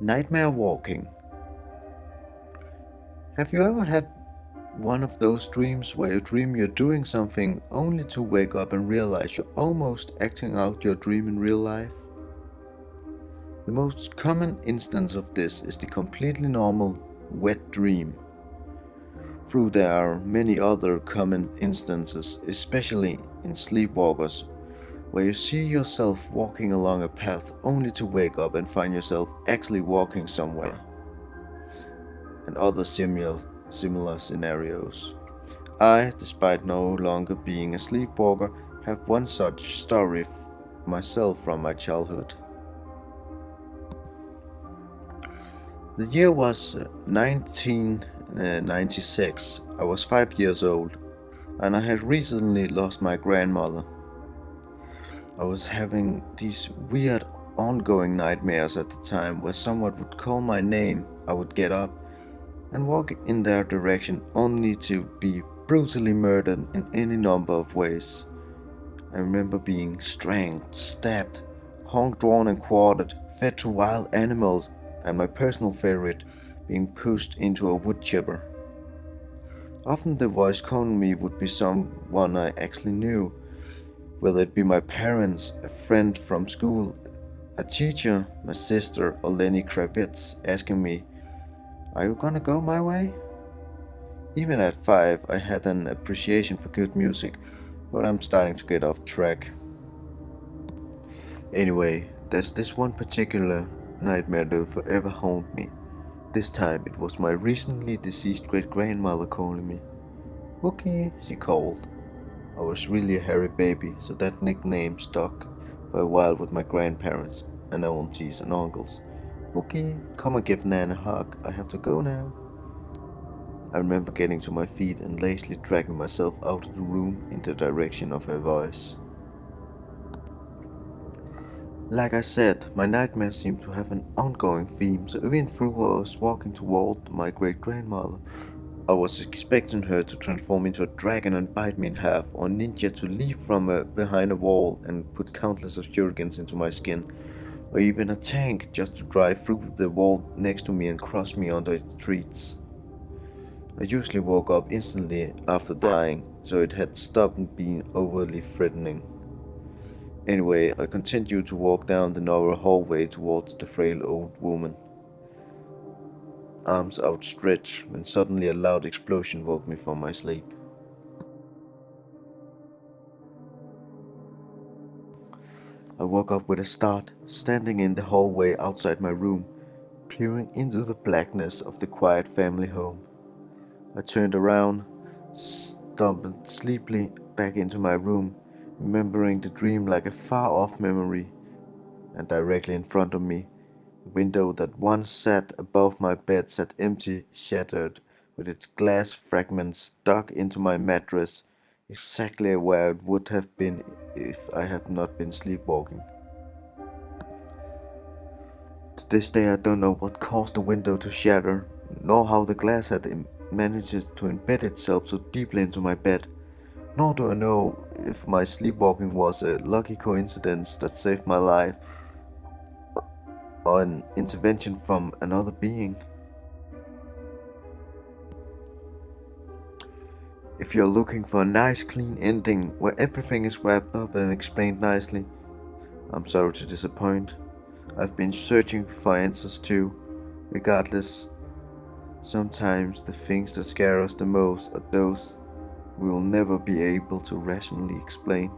Nightmare walking. Have you ever had one of those dreams where you dream you're doing something only to wake up and realize you're almost acting out your dream in real life? The most common instance of this is the completely normal wet dream. Though there are many other common instances, especially in sleepwalkers, where you see yourself walking along a path only to wake up and find yourself actually walking somewhere, and other similar scenarios. I, despite no longer being a sleepwalker, have one such story myself from my childhood. The year was 1996. I was 5 years old, and I had recently lost my grandmother. I was having these weird ongoing nightmares at the time where someone would call my name. I would get up and walk in their direction only to be brutally murdered in any number of ways. I remember being strangled, stabbed, hung, drawn and quartered, fed to wild animals, and my personal favorite, being pushed into a wood chipper. Often the voice calling me would be someone I actually knew, whether it be my parents, a friend from school, a teacher, my sister, or Lenny Kravitz asking me, "Are you gonna go my way?" Even at 5, I had an appreciation for good music, but I'm starting to get off track. Anyway, there's this one particular nightmare that will forever haunt me. This time it was my recently deceased great-grandmother calling me. "Wookie," she called. I was really a hairy baby, so that nickname stuck for a while with my grandparents and aunties and uncles. "Wookie, come and give Nan a hug. I have to go now." I remember getting to my feet and lazily dragging myself out of the room in the direction of her voice. Like I said, my nightmares seem to have an ongoing theme, so even though I was walking toward my great-grandmother, I was expecting her to transform into a dragon and bite me in half, or a ninja to leap from behind a wall and put countless of shurikens into my skin, or even a tank just to drive through the wall next to me and crush me under its treats. I usually woke up instantly after dying, so it had stopped being overly threatening. Anyway, I continued to walk down the narrow hallway towards the frail old woman, arms outstretched, when suddenly a loud explosion woke me from my sleep. I woke up with a start, standing in the hallway outside my room, peering into the blackness of the quiet family home. I turned around, stumbled sleepily back into my room, remembering the dream like a far-off memory, and directly in front of me, the window that once sat above my bed sat empty, shattered, with its glass fragments stuck into my mattress, exactly where it would have been if I had not been sleepwalking. To this day I don't know what caused the window to shatter, nor how the glass had managed to embed itself so deeply into my bed, nor do I know if my sleepwalking was a lucky coincidence that saved my life, or an intervention from another being. If you're looking for a nice clean ending where everything is wrapped up and explained nicely, I'm sorry to disappoint. I've been searching for answers too. Regardless, sometimes the things that scare us the most are those we will never be able to rationally explain.